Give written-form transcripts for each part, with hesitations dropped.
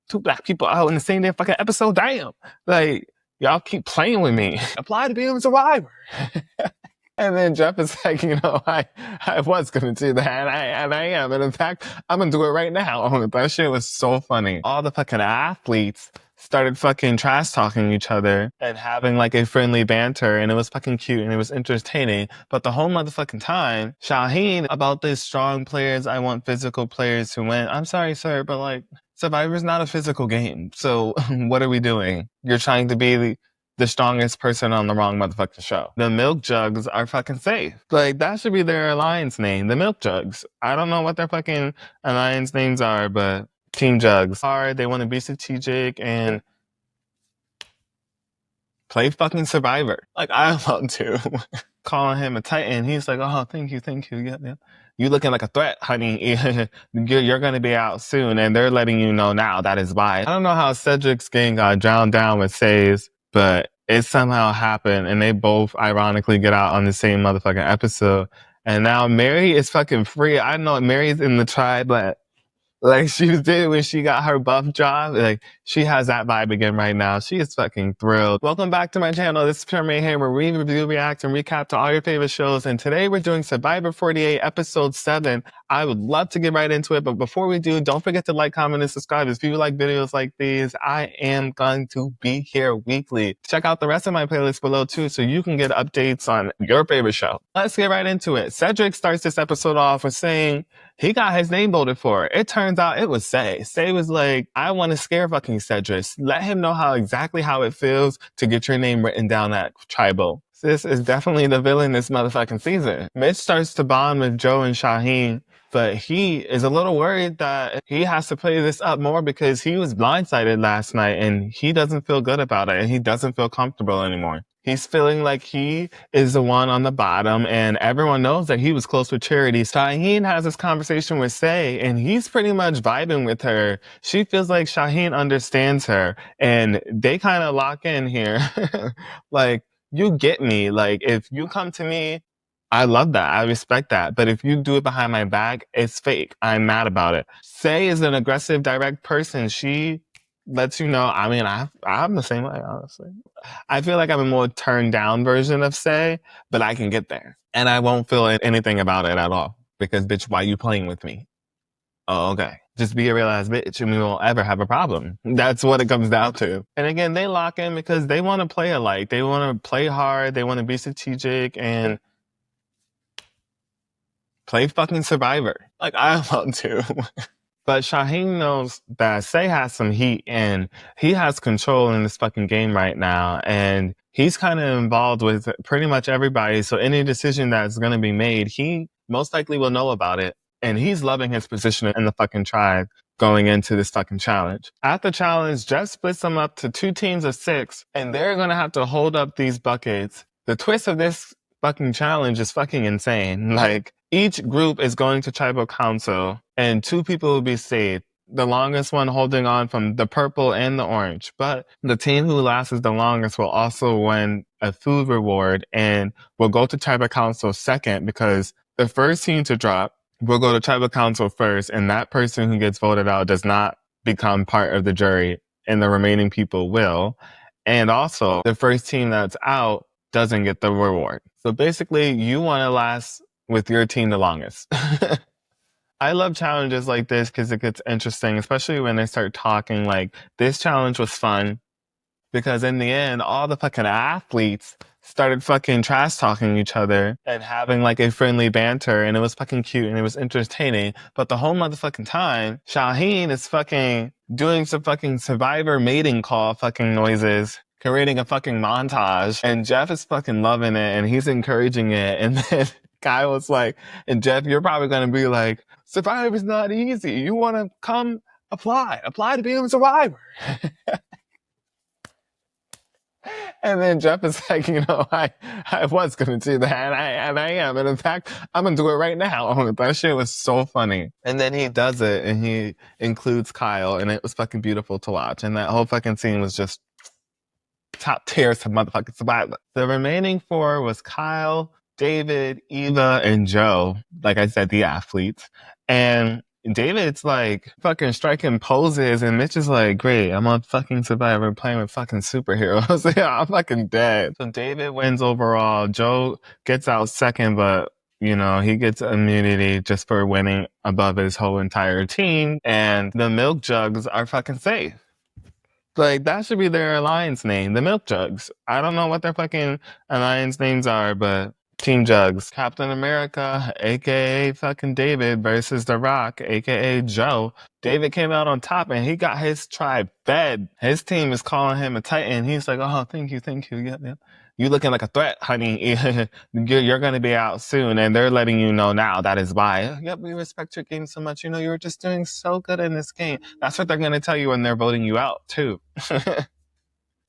two black people out in the same damn fucking episode. Damn. Like, y'all keep playing with me. Apply to be a survivor. And then Jeff is like, you know, I was going to do that, and I am. And in fact, I'm going to do it right now. That shit was so funny. All the fucking athletes started fucking trash talking each other and having like a friendly banter, and it was fucking cute and it was entertaining. But the whole motherfucking time, Shaheen about these strong players, I want physical players to win. I'm sorry, sir, but like, Survivor's not a physical game. So what are we doing? You're trying to be the strongest person on the wrong motherfucking show. The milk jugs are fucking safe. Like, that should be their alliance name. The milk jugs. I don't know what their fucking alliance names are, but Team Jugs. They want to be strategic and play fucking Survivor. Like, I want to. Calling him a Titan. He's like, oh, thank you. Yeah. You looking like a threat, honey. You're going to be out soon, and they're letting you know now that is why. I don't know how Cedrek's gang got drowned down with Say's, but it somehow happened, and they both ironically get out on the same motherfucking episode. And now Mary is fucking free. I know Mary's in the tribe, but like she did when she got her buff job. Like, she has that vibe again right now. She is fucking thrilled. Welcome back to my channel. This is Pure Mayhem, where we review, react, and recap to all your favorite shows. And today we're doing Survivor 48, Episode 7. I would love to get right into it, but before we do, don't forget to like, comment, and subscribe. If you like videos like these, I am going to be here weekly. Check out the rest of my playlist below too, so you can get updates on your favorite show. Let's get right into it. Cedrek starts this episode off with saying he got his name voted for. It turns out it was Say. Say was like, I want to scare fucking Cedrek. Let him know exactly how it feels to get your name written down at Tribal. This is definitely the villain this motherfucking season. Mitch starts to bond with Joe and Shaheen, but he is a little worried that he has to play this up more because he was blindsided last night and he doesn't feel good about it and he doesn't feel comfortable anymore. He's feeling like he is the one on the bottom, and everyone knows that he was close with Charity. Shaheen has this conversation with Say, and he's pretty much vibing with her. She feels like Shaheen understands her, and they kind of lock in here. Like, you get me. Like, if you come to me, I love that. I respect that. But if you do it behind my back, it's fake. I'm mad about it. Say is an aggressive, direct person. She lets you know. I mean, I'm the same way, honestly. I feel like I'm a more turned down version of Say, but I can get there. And I won't feel anything about it at all. Because, bitch, why you playing with me? Oh, okay. Just be a real ass bitch and we won't ever have a problem. That's what it comes down to. And again, they lock in because they want to play alike. They want to play hard. They want to be strategic and play fucking Survivor. Like, I want to. But Shaheen knows that Say has some heat and he has control in this fucking game right now. And he's kind of involved with pretty much everybody. So any decision that's going to be made, he most likely will know about it. And he's loving his position in the fucking tribe going into this fucking challenge. At the challenge, Jeff splits them up to 2 teams of 6. And they're going to have to hold up these buckets. The twist of this fucking challenge is fucking insane. Like, each group is going to tribal council and 2 people will be saved. The longest one holding on from the purple and the orange. But the team who lasts the longest will also win a food reward and will go to tribal council second, because the first team to drop will go to tribal council first, and that person who gets voted out does not become part of the jury, and the remaining people will. And also, the first team that's out doesn't get the reward. So basically, you want to last with your team the longest. I love challenges like this because it gets interesting, especially when they start talking. Like, this challenge was fun because in the end, all the fucking athletes started fucking trash talking each other and having like a friendly banter, and it was fucking cute and it was entertaining. But the whole motherfucking time, Shaheen is fucking doing some fucking Survivor mating call fucking noises, creating a fucking montage, and Jeff is fucking loving it and he's encouraging it. And then Guy was like, and Jeff, you're probably going to be like, Survivor's not easy. You want to come apply to be a Survivor. And then Jeff is like, you know, I was going to do that, and I am. And in fact, I'm going to do it right now. That shit was so funny. And then he does it, and he includes Kyle, and it was fucking beautiful to watch. And that whole fucking scene was just top tier to motherfucking Survivor. The remaining 4 was Kyle, David, Eva, and Joe. Like I said, the athletes. And David's like fucking striking poses, and Mitch is like, great, I'm on fucking Survivor playing with fucking superheroes. Yeah, I'm fucking dead. So David wins overall. Joe gets out second, but you know, he gets immunity just for winning above his whole entire team. And the milk jugs are fucking safe. Like, that should be their alliance name, the Milk Jugs. I don't know what their fucking alliance names are, but Team Jugs. Captain America, aka fucking David, versus The Rock, aka Joe. David came out on top and he got his tribe fed. His team is calling him a titan. He's like, oh, thank you. Yep, yep. You looking like a threat, honey. You're going to be out soon. And they're letting you know now that is why. Yep, we respect your game so much. You know, you were just doing so good in this game. That's what they're going to tell you when they're voting you out, too.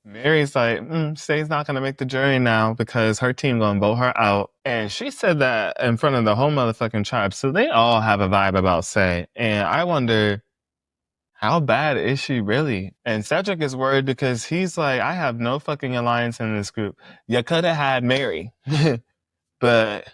Mary's like, Say's not going to make the jury now because her team going to vote her out. And she said that in front of the whole motherfucking tribe. So they all have a vibe about Say. And I wonder, how bad is she really? And Cedrek is worried because he's like, I have no fucking alliance in this group. You could have had Mary. But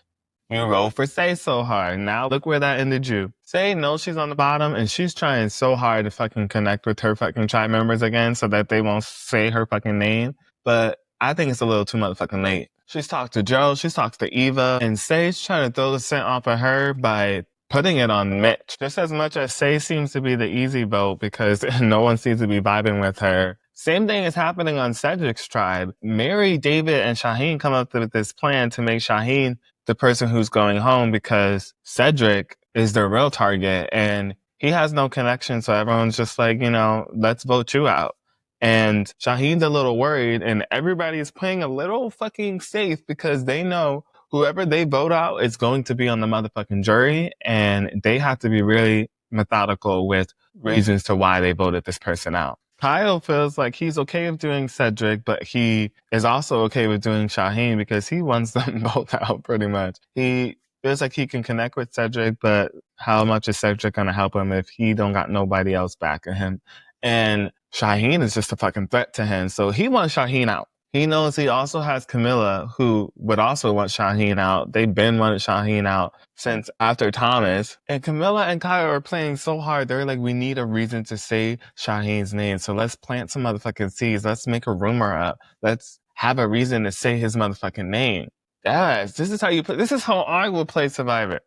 you rolled for Say so hard. Now look where that ended you. Say knows she's on the bottom and she's trying so hard to fucking connect with her fucking tribe members again so that they won't say her fucking name. But I think it's a little too motherfucking late. She's talked to Joe, she's talked to Eva, and Say's trying to throw the scent off of her by putting it on Mitch. Just as much as Say seems to be the easy vote because no one seems to be vibing with her. Same thing is happening on Cedric's tribe. Mary, David, and Shaheen come up with this plan to make Shaheen the person who's going home because Cedrek is their real target and he has no connection. So everyone's just like, you know, let's vote you out. And Shaheen's a little worried and everybody's playing a little fucking safe because they know whoever they vote out is going to be on the motherfucking jury and they have to be really methodical with reasons to why they voted this person out. Kyle feels like he's okay with doing Cedrek, but he is also okay with doing Shaheen because he wants them both out pretty much. He feels like he can connect with Cedrek, but how much is Cedrek going to help him if he don't got nobody else backing him? And Shaheen is just a fucking threat to him, so he wants Shaheen out. He knows he also has Camilla, who would also want Shaheen out. They've been wanting Shaheen out since after Thomas. And Camilla and Kyle are playing so hard. They're like, we need a reason to say Shaheen's name. So let's plant some motherfucking seeds. Let's make a rumor up. Let's have a reason to say his motherfucking name. Yes, this is how you play. This is how I would play Survivor.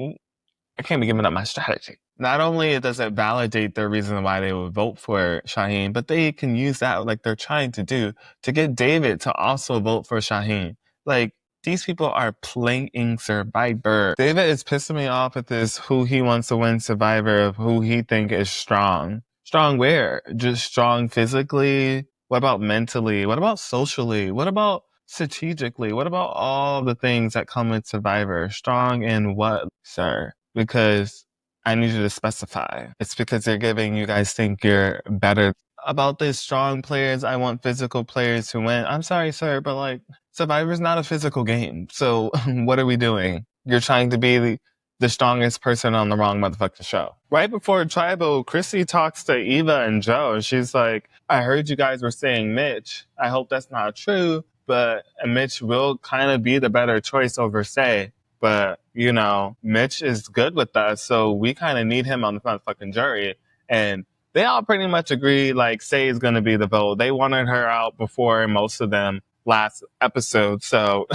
I can't be giving up my strategy. Not only does it validate their reason why they would vote for Shaheen, but they can use that like they're trying to do to get David to also vote for Shaheen. Like, these people are playing Survivor. David is pissing me off at this who he wants to win Survivor of who he think is strong. Strong where? Just strong physically? What about mentally? What about socially? What about strategically? What about all the things that come with Survivor? Strong in what, sir? Because I need you to specify. It's because they're giving you guys think you're better. About these strong players, I want physical players to win. I'm sorry, sir, but like, Survivor's not a physical game. So what are we doing? You're trying to be the strongest person on the wrong motherfucking show. Right before Tribal, Chrissy talks to Eva and Joe, and she's like, I heard you guys were saying Mitch. I hope that's not true, but Mitch will kind of be the better choice over Say. But, you know, Mitch is good with us, so we kind of need him on the motherfucking jury. And they all pretty much agree, like, Say is going to be the vote. They wanted her out before most of them last episode, so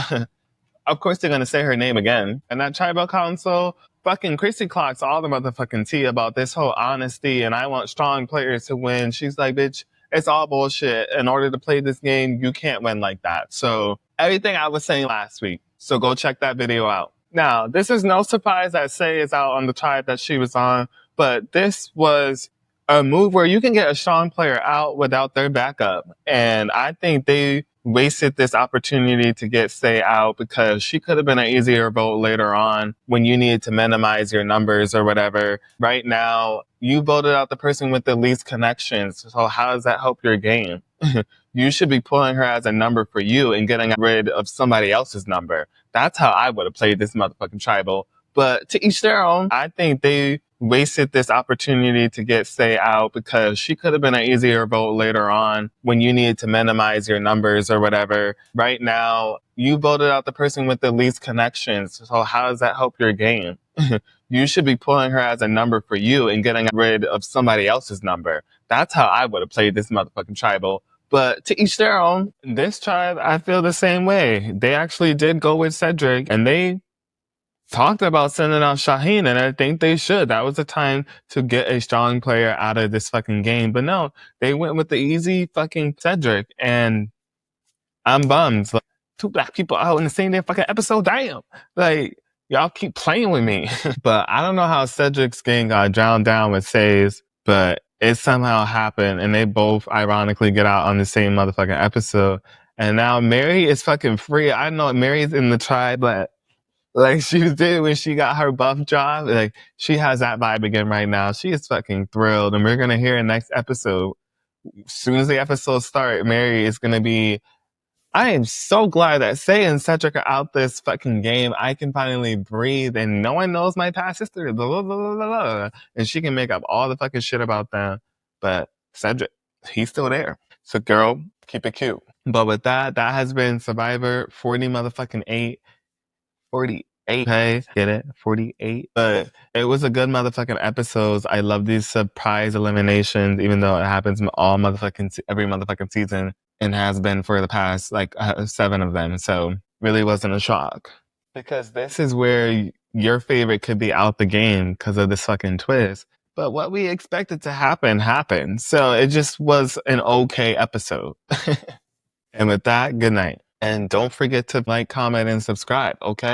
of course they're going to say her name again. And that tribal council, fucking Chrissy clocks all the motherfucking tea about this whole honesty, and I want strong players to win. She's like, bitch, it's all bullshit. In order to play this game, you can't win like that. So everything I was saying last week. So go check that video out. Now, this is no surprise that Say is out on the tribe that she was on, but this was a move where you can get a strong player out without their backup. And I think they wasted this opportunity to get Say out because she could have been an easier vote later on when you needed to minimize your numbers or whatever. Right now, you voted out the person with the least connections. So how does that help your game? You should be pulling her as a number for you and getting rid of somebody else's number. That's how I would have played this motherfucking tribal. But to each their own. I think they wasted this opportunity to get Say out because she could have been an easier vote later on when you needed to minimize your numbers or whatever. Right now, you voted out the person with the least connections. So how does that help your game? You should be pulling her as a number for you and getting rid of somebody else's number. That's how I would have played this motherfucking tribal. But to each their own. This tribe, I feel the same way. They actually did go with Cedrek, and they talked about sending out Shaheen, and I think they should. That was the time to get a strong player out of this fucking game. But no, they went with the easy fucking Cedrek, and I'm bummed. Like, 2 black people out in the same damn fucking episode. Damn. Like, y'all keep playing with me. But I don't know how Cedric's gang got drowned down with Say's, but it somehow happened, and they both ironically get out on the same motherfucking episode. And now Mary is fucking free. I know Mary's in the tribe, but like she did when she got her buff job. Like, she has that vibe again right now. She is fucking thrilled, and we're gonna hear in next episode. As soon as the episode starts, Mary is gonna be. I am so glad that Say and Cedrek are out this fucking game. I can finally breathe, and no one knows my past history. Blah, blah, blah, blah, blah. And she can make up all the fucking shit about them. But Cedrek, he's still there. So girl, keep it cute. But with that has been Survivor 40 motherfucking 8. 48. Okay, get it? 48. But it was a good motherfucking episodes. I love these surprise eliminations, even though it happens in all motherfucking every motherfucking season, and has been for the past 7 of them. So really wasn't a shock, because this is where your favorite could be out the game because of this fucking twist. But what we expected to happen happened. So it just was an okay episode. And with that, good night. And don't forget to like, comment, and subscribe, okay?